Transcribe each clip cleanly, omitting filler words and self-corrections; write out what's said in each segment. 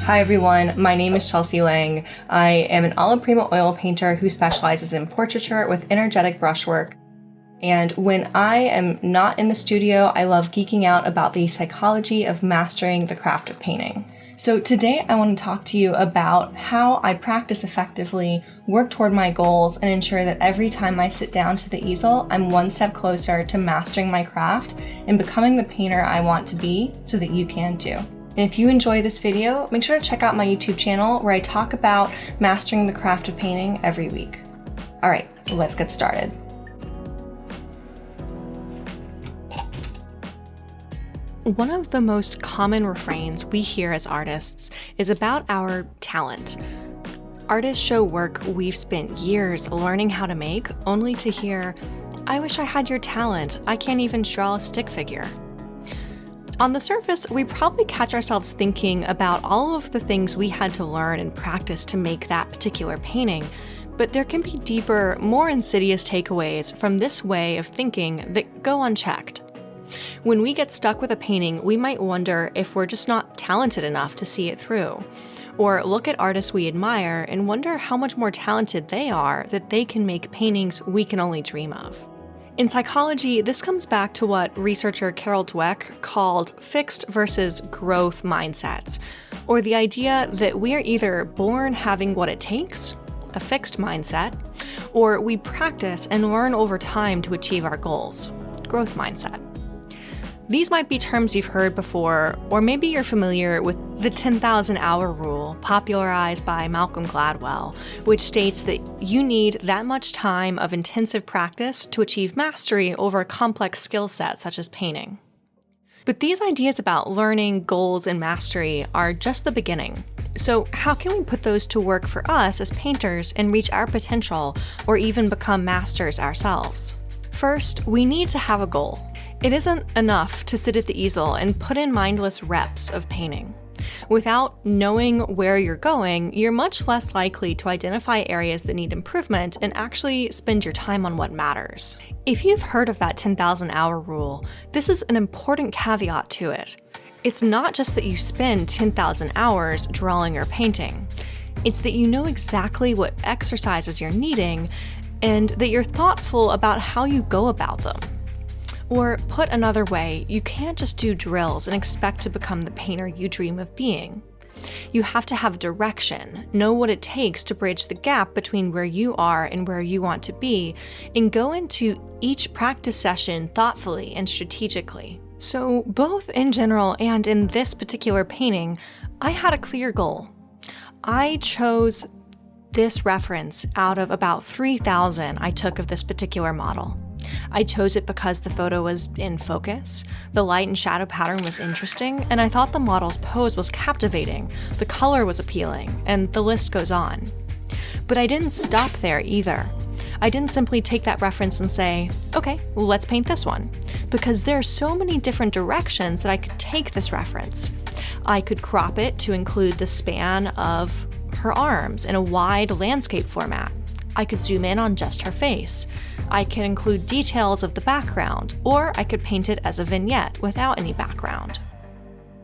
Hi everyone, my name is Chelsea Lang. I am an Alla prima oil painter who specializes in portraiture with energetic brushwork. And when I am not in the studio, I love geeking out about the psychology of mastering the craft of painting. So today I want to talk to you about how I practice effectively, work toward my goals, and ensure that every time I sit down to the easel, I'm one step closer to mastering my craft and becoming the painter I want to be so that you can too. And if you enjoy this video, make sure to check out my YouTube channel where I talk about mastering the craft of painting every week. All right, let's get started. One of the most common refrains we hear as artists is about our talent. Artists show work we've spent years learning how to make, only to hear, "I wish I had your talent, I can't even draw a stick figure." On the surface, we probably catch ourselves thinking about all of the things we had to learn and practice to make that particular painting, but there can be deeper, more insidious takeaways from this way of thinking that go unchecked. When we get stuck with a painting, we might wonder if we're just not talented enough to see it through, or look at artists we admire and wonder how much more talented they are that they can make paintings we can only dream of. In psychology, this comes back to what researcher Carol Dweck called fixed versus growth mindsets, or the idea that we are either born having what it takes, a fixed mindset, or we practice and learn over time to achieve our goals, growth mindset. These might be terms you've heard before, or maybe you're familiar with the 10,000 hour rule popularized by Malcolm Gladwell, which states that you need that much time of intensive practice to achieve mastery over a complex skill set such as painting. But these ideas about learning, goals, and mastery are just the beginning. So how can we put those to work for us as painters and reach our potential, or even become masters ourselves? First, we need to have a goal. It isn't enough to sit at the easel and put in mindless reps of painting. Without knowing where you're going, you're much less likely to identify areas that need improvement and actually spend your time on what matters. If you've heard of that 10,000 hour rule, this is an important caveat to it. It's not just that you spend 10,000 hours drawing or painting. It's that you know exactly what exercises you're needing and that you're thoughtful about how you go about them. Or put another way, you can't just do drills and expect to become the painter you dream of being. You have to have direction, know what it takes to bridge the gap between where you are and where you want to be, and go into each practice session thoughtfully and strategically. So both in general and in this particular painting, I had a clear goal. I chose this reference out of about 3,000 I took of this particular model. I chose it because the photo was in focus, the light and shadow pattern was interesting, and I thought the model's pose was captivating, the color was appealing, and the list goes on. But I didn't stop there either. I didn't simply take that reference and say, okay, well, let's paint this one, because there are so many different directions that I could take this reference. I could crop it to include the span of her arms in a wide landscape format. I could zoom in on just her face. I could include details of the background, or I could paint it as a vignette without any background.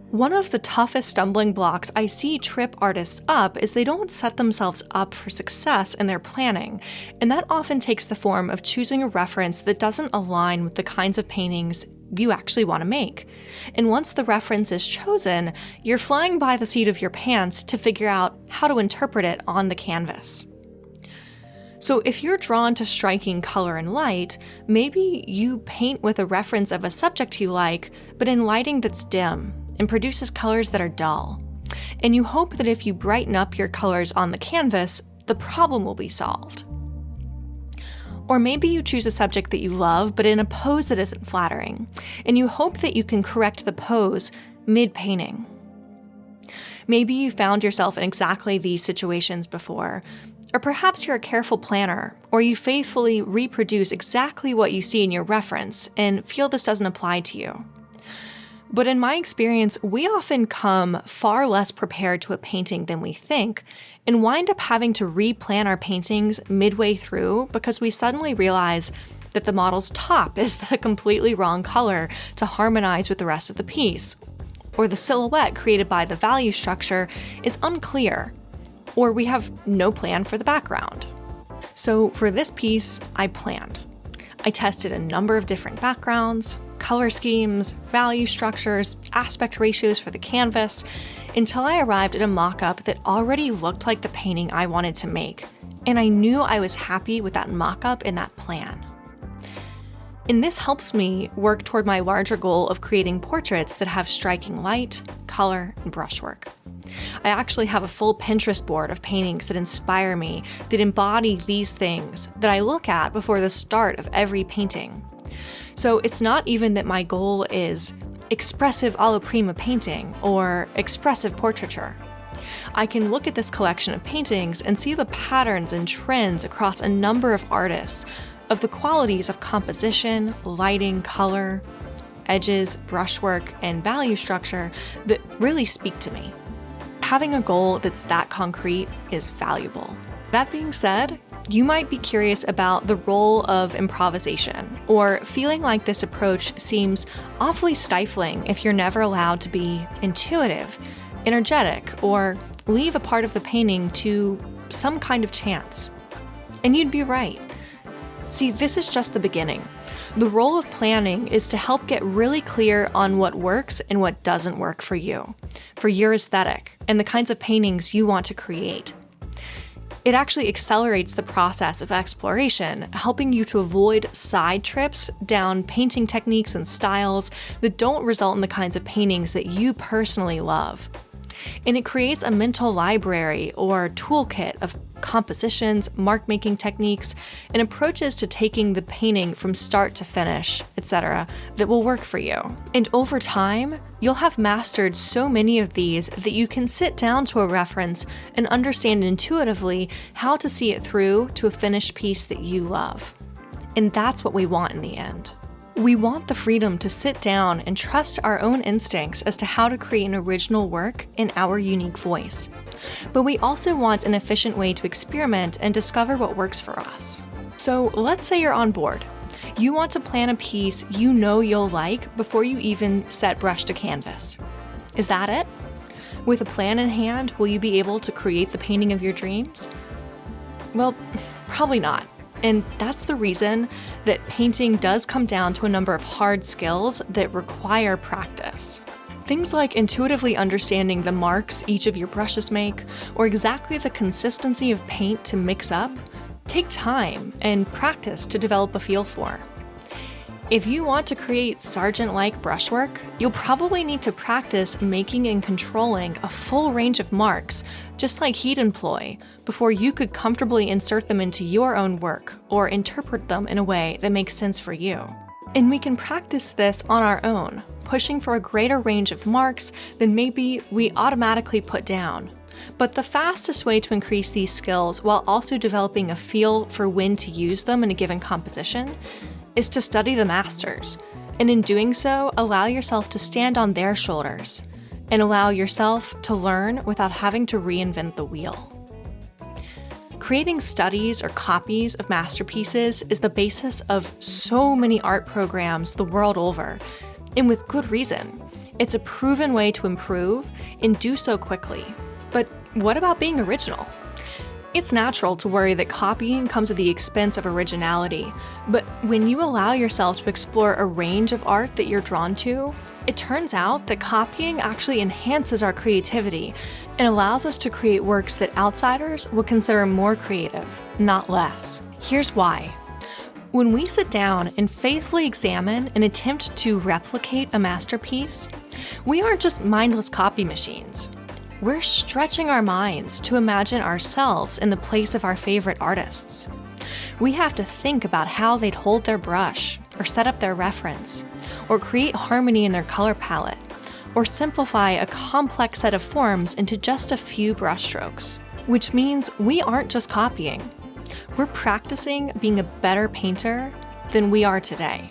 One of the toughest stumbling blocks I see trip artists up is they don't set themselves up for success in their planning, and that often takes the form of choosing a reference that doesn't align with the kinds of paintings you actually want to make. And once the reference is chosen, you're flying by the seat of your pants to figure out how to interpret it on the canvas. So if you're drawn to striking color and light, maybe you paint with a reference of a subject you like, but in lighting that's dim and produces colors that are dull. And you hope that if you brighten up your colors on the canvas, the problem will be solved. Or maybe you choose a subject that you love, but in a pose that isn't flattering, and you hope that you can correct the pose mid-painting. Maybe you found yourself in exactly these situations before, or perhaps you're a careful planner, or you faithfully reproduce exactly what you see in your reference and feel this doesn't apply to you. But in my experience, we often come far less prepared to a painting than we think, and wind up having to replan our paintings midway through because we suddenly realize that the model's top is the completely wrong color to harmonize with the rest of the piece. or the silhouette created by the value structure is unclear, or we have no plan for the background. So for this piece, I planned. I tested a number of different backgrounds, color schemes, value structures, aspect ratios for the canvas, until I arrived at a mock-up that already looked like the painting I wanted to make, and I knew I was happy with that mock-up and that plan. And this helps me work toward my larger goal of creating portraits that have striking light, color, and brushwork. I actually have a full Pinterest board of paintings that inspire me, that embody these things that I look at before the start of every painting. So it's not even that my goal is expressive alla prima painting or expressive portraiture. I can look at this collection of paintings and see the patterns and trends across a number of artists of the qualities of composition, lighting, color, edges, brushwork, and value structure that really speak to me. Having a goal that's that concrete is valuable. That being said, you might be curious about the role of improvisation, or feeling like this approach seems awfully stifling if you're never allowed to be intuitive, energetic, or leave a part of the painting to some kind of chance. And you'd be right. See, this is just the beginning. The role of planning is to help get really clear on what works and what doesn't work for you, for your aesthetic, and the kinds of paintings you want to create. It actually accelerates the process of exploration, helping you to avoid side trips down painting techniques and styles that don't result in the kinds of paintings that you personally love. And it creates a mental library or toolkit of compositions, mark-making techniques, and approaches to taking the painting from start to finish, etc., that will work for you. And over time, you'll have mastered so many of these that you can sit down to a reference and understand intuitively how to see it through to a finished piece that you love. And that's what we want in the end. We want the freedom to sit down and trust our own instincts as to how to create an original work in our unique voice. But we also want an efficient way to experiment and discover what works for us. So let's say you're on board. You want to plan a piece you know you'll like before you even set brush to canvas. Is that it? With a plan in hand, will you be able to create the painting of your dreams? Well, probably not. And that's the reason that painting does come down to a number of hard skills that require practice. Things like intuitively understanding the marks each of your brushes make, or exactly the consistency of paint to mix up, take time and practice to develop a feel for. If you want to create Sargent-like brushwork, you'll probably need to practice making and controlling a full range of marks, just like he'd employ, before you could comfortably insert them into your own work or interpret them in a way that makes sense for you. And we can practice this on our own, pushing for a greater range of marks than maybe we automatically put down. But the fastest way to increase these skills while also developing a feel for when to use them in a given composition is to study the masters, and in doing so, allow yourself to stand on their shoulders, and allow yourself to learn without having to reinvent the wheel. Creating studies or copies of masterpieces is the basis of so many art programs the world over, and with good reason. It's a proven way to improve and do so quickly. But what about being original? It's natural to worry that copying comes at the expense of originality, but when you allow yourself to explore a range of art that you're drawn to, it turns out that copying actually enhances our creativity and allows us to create works that outsiders would consider more creative, not less. Here's why. When we sit down and faithfully examine and attempt to replicate a masterpiece, we aren't just mindless copy machines. We're stretching our minds to imagine ourselves in the place of our favorite artists. We have to think about how they'd hold their brush, or set up their reference, or create harmony in their color palette, or simplify a complex set of forms into just a few brushstrokes. Which means we aren't just copying. We're practicing being a better painter than we are today.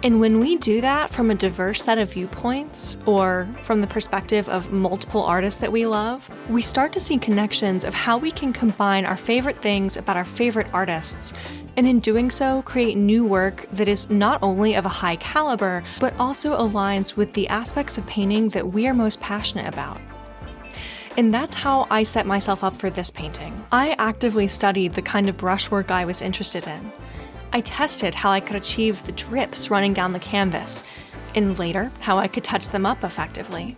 And when we do that from a diverse set of viewpoints, or from the perspective of multiple artists that we love, we start to see connections of how we can combine our favorite things about our favorite artists and in doing so, create new work that is not only of a high caliber, but also aligns with the aspects of painting that we are most passionate about. And that's how I set myself up for this painting. I actively studied the kind of brushwork I was interested in. I tested how I could achieve the drips running down the canvas, and later, how I could touch them up effectively.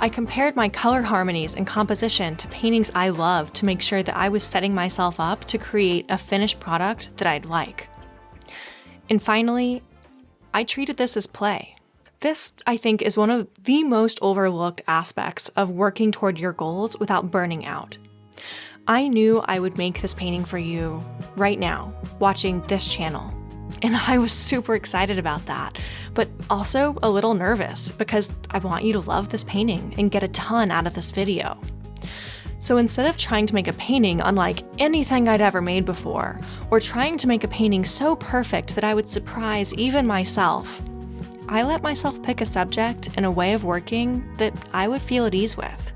I compared my color harmonies and composition to paintings I love to make sure that I was setting myself up to create a finished product that I'd like. And finally, I treated this as play. This, I think, is one of the most overlooked aspects of working toward your goals without burning out. I knew I would make this painting for you right now, watching this channel. And I was super excited about that, but also a little nervous because I want you to love this painting and get a ton out of this video. So instead of trying to make a painting unlike anything I'd ever made before, or trying to make a painting so perfect that I would surprise even myself, I let myself pick a subject and a way of working that I would feel at ease with.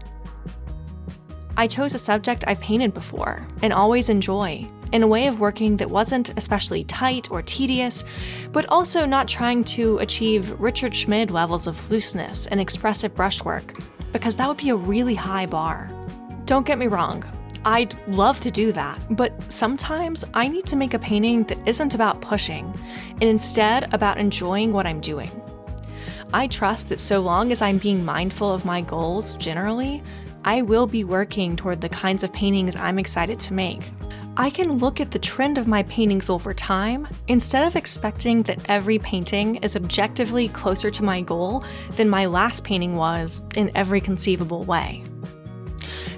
I chose a subject I've painted before and always enjoy, in a way of working that wasn't especially tight or tedious, but also not trying to achieve Richard Schmid levels of looseness and expressive brushwork, because that would be a really high bar. Don't get me wrong, I'd love to do that, but sometimes I need to make a painting that isn't about pushing, and instead about enjoying what I'm doing. I trust that so long as I'm being mindful of my goals generally, I will be working toward the kinds of paintings I'm excited to make. I can look at the trend of my paintings over time instead of expecting that every painting is objectively closer to my goal than my last painting was in every conceivable way.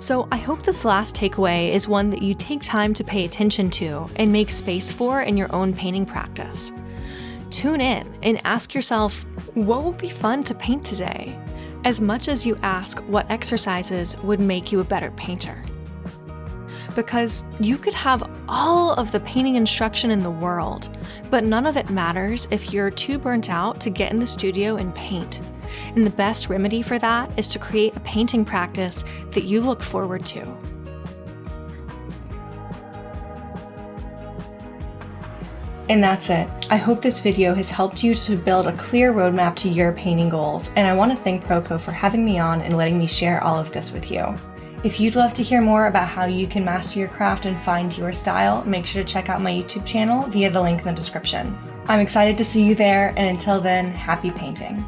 So I hope this last takeaway is one that you take time to pay attention to and make space for in your own painting practice. Tune in and ask yourself, what would be fun to paint today? As much as you ask what exercises would make you a better painter. Because you could have all of the painting instruction in the world, but none of it matters if you're too burnt out to get in the studio and paint. And the best remedy for that is to create a painting practice that you look forward to. And that's it. I hope this video has helped you to build a clear roadmap to your painting goals, and I want to thank Proko for having me on and letting me share all of this with you. If you'd love to hear more about how you can master your craft and find your style, make sure to check out my YouTube channel via the link in the description. I'm excited to see you there, and until then, happy painting.